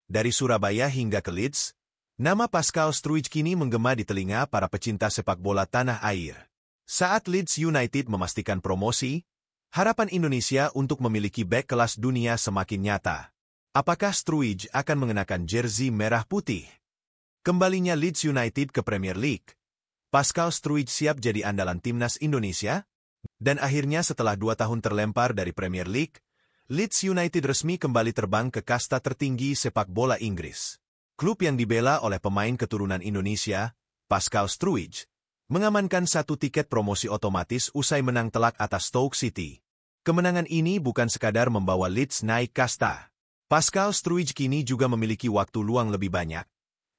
Dari Surabaya hingga ke Leeds, nama Pascal Struijk kini menggema di telinga para pecinta sepak bola tanah air. Saat Leeds United memastikan promosi, harapan Indonesia untuk memiliki bek kelas dunia semakin nyata. Apakah Struijk akan mengenakan jersey merah putih? Kembalinya Leeds United ke Premier League. Pascal Struijk siap jadi andalan timnas Indonesia? Dan akhirnya setelah 2 tahun terlempar dari Premier League, Leeds United resmi kembali terbang ke kasta tertinggi sepak bola Inggris. Klub yang dibela oleh pemain keturunan Indonesia, Pascal Struijk, mengamankan 1 tiket promosi otomatis usai menang telak atas Stoke City. Kemenangan ini bukan sekadar membawa Leeds naik kasta. Pascal Struijk kini juga memiliki waktu luang lebih banyak,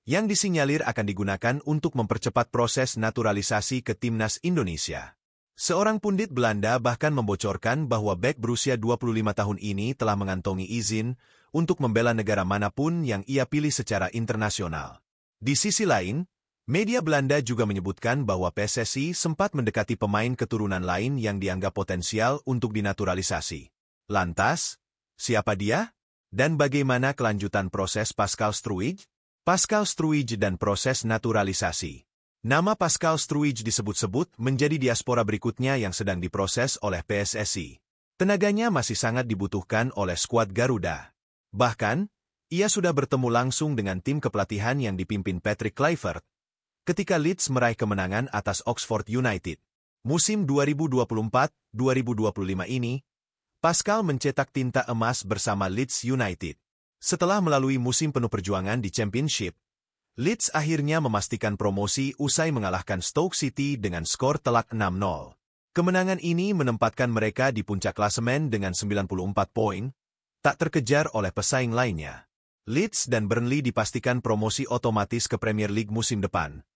yang disinyalir akan digunakan untuk mempercepat proses naturalisasi ke timnas Indonesia. Seorang pundit Belanda bahkan membocorkan bahwa bek berusia 25 tahun ini telah mengantongi izin untuk membela negara manapun yang ia pilih secara internasional. Di sisi lain, media Belanda juga menyebutkan bahwa PSSI sempat mendekati pemain keturunan lain yang dianggap potensial untuk dinaturalisasi. Lantas, siapa dia? Dan bagaimana kelanjutan proses Pascal Struijk? Pascal Struijk dan proses naturalisasi. Nama Pascal Struijk disebut-sebut menjadi diaspora berikutnya yang sedang diproses oleh PSSI. Tenaganya masih sangat dibutuhkan oleh skuad Garuda. Bahkan, ia sudah bertemu langsung dengan tim kepelatihan yang dipimpin Patrick Kluivert ketika Leeds meraih kemenangan atas Oxford United. Musim 2024-2025 ini, Pascal mencetak tinta emas bersama Leeds United. Setelah melalui musim penuh perjuangan di Championship, Leeds akhirnya memastikan promosi usai mengalahkan Stoke City dengan skor telak 6-0. Kemenangan ini menempatkan mereka di puncak klasemen dengan 94 poin, tak terkejar oleh pesaing lainnya. Leeds dan Burnley dipastikan promosi otomatis ke Premier League musim depan,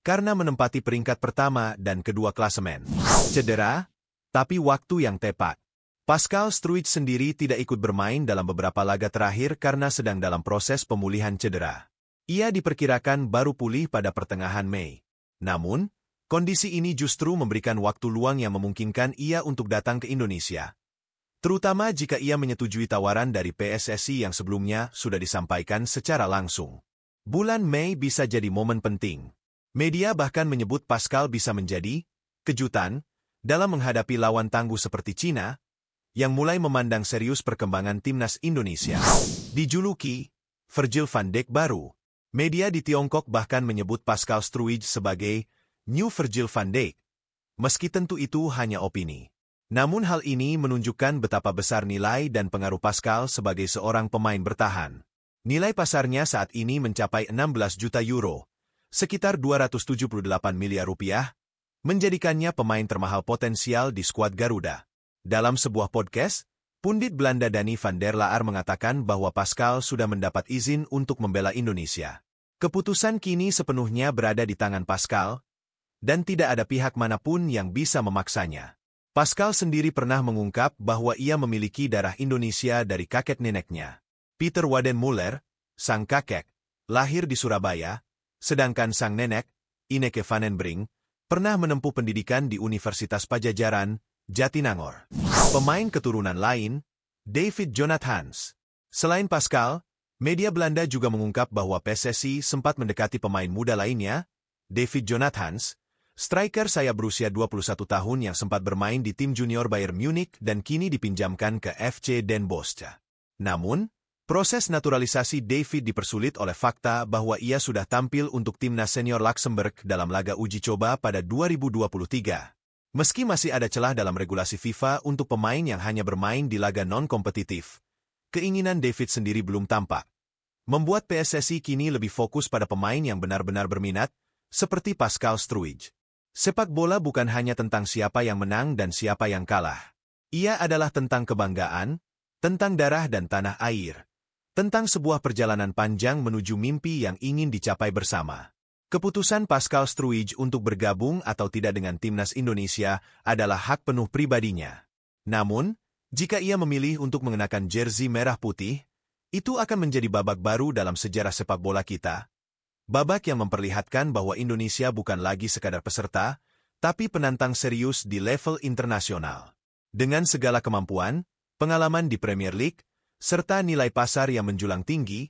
karena menempati peringkat pertama dan kedua klasemen. Cedera, tapi waktu yang tepat. Pascal Struijk sendiri tidak ikut bermain dalam beberapa laga terakhir karena sedang dalam proses pemulihan cedera. Ia diperkirakan baru pulih pada pertengahan Mei. Namun, kondisi ini justru memberikan waktu luang yang memungkinkan ia untuk datang ke Indonesia. Terutama jika ia menyetujui tawaran dari PSSI yang sebelumnya sudah disampaikan secara langsung. Bulan Mei bisa jadi momen penting. Media bahkan menyebut Pascal bisa menjadi kejutan dalam menghadapi lawan tangguh seperti Cina, yang mulai memandang serius perkembangan timnas Indonesia. Dijuluki Virgil van Dijk baru. Media di Tiongkok bahkan menyebut Pascal Struijk sebagai New Virgil van Dijk, meski tentu itu hanya opini. Namun hal ini menunjukkan betapa besar nilai dan pengaruh Pascal sebagai seorang pemain bertahan. Nilai pasarnya saat ini mencapai 16 juta euro, sekitar 278 miliar rupiah, menjadikannya pemain termahal potensial di skuad Garuda. Dalam sebuah podcast, pundit Belanda Danny van der Laar mengatakan bahwa Pascal sudah mendapat izin untuk membela Indonesia. Keputusan kini sepenuhnya berada di tangan Pascal, dan tidak ada pihak manapun yang bisa memaksanya. Pascal sendiri pernah mengungkap bahwa ia memiliki darah Indonesia dari kakek neneknya. Peter Waden-Muller, sang kakek, lahir di Surabaya, sedangkan sang nenek, Ineke van den Brink, pernah menempuh pendidikan di Universitas Pajajaran, Jatinangor. Pemain keturunan lain, David Jonathans. Selain Pascal, media Belanda juga mengungkap bahwa PSSI sempat mendekati pemain muda lainnya, David Jonathans, striker sayap berusia 21 tahun yang sempat bermain di tim junior Bayern Munich dan kini dipinjamkan ke FC Den Bosch. Namun, proses naturalisasi David dipersulit oleh fakta bahwa ia sudah tampil untuk timnas senior Luxembourg dalam laga uji coba pada 2023. Meski masih ada celah dalam regulasi FIFA untuk pemain yang hanya bermain di laga non-kompetitif, keinginan David sendiri belum tampak. Membuat PSSI kini lebih fokus pada pemain yang benar-benar berminat, seperti Pascal Struijk. Sepak bola bukan hanya tentang siapa yang menang dan siapa yang kalah. Ia adalah tentang kebanggaan, tentang darah dan tanah air, tentang sebuah perjalanan panjang menuju mimpi yang ingin dicapai bersama. Keputusan Pascal Struijk untuk bergabung atau tidak dengan timnas Indonesia adalah hak penuh pribadinya. Namun, jika ia memilih untuk mengenakan jersey merah putih, itu akan menjadi babak baru dalam sejarah sepak bola kita. Babak yang memperlihatkan bahwa Indonesia bukan lagi sekadar peserta, tapi penantang serius di level internasional. Dengan segala kemampuan, pengalaman di Premier League, serta nilai pasar yang menjulang tinggi,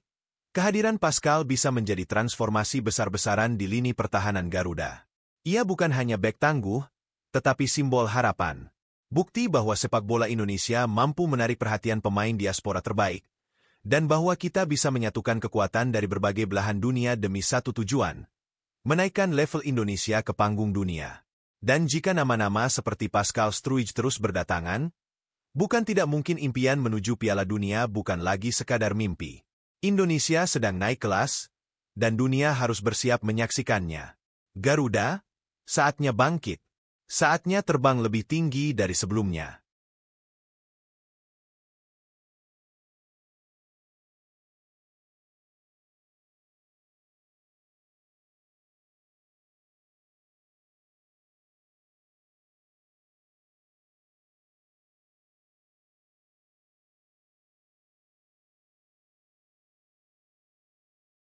kehadiran Pascal bisa menjadi transformasi besar-besaran di lini pertahanan Garuda. Ia bukan hanya bek tangguh, tetapi simbol harapan. Bukti bahwa sepak bola Indonesia mampu menarik perhatian pemain diaspora terbaik, dan bahwa kita bisa menyatukan kekuatan dari berbagai belahan dunia demi satu tujuan, menaikkan level Indonesia ke panggung dunia. Dan jika nama-nama seperti Pascal Struij terus berdatangan, bukan tidak mungkin impian menuju Piala Dunia bukan lagi sekadar mimpi. Indonesia sedang naik kelas, dan dunia harus bersiap menyaksikannya. Garuda, saatnya bangkit. Saatnya terbang lebih tinggi dari sebelumnya.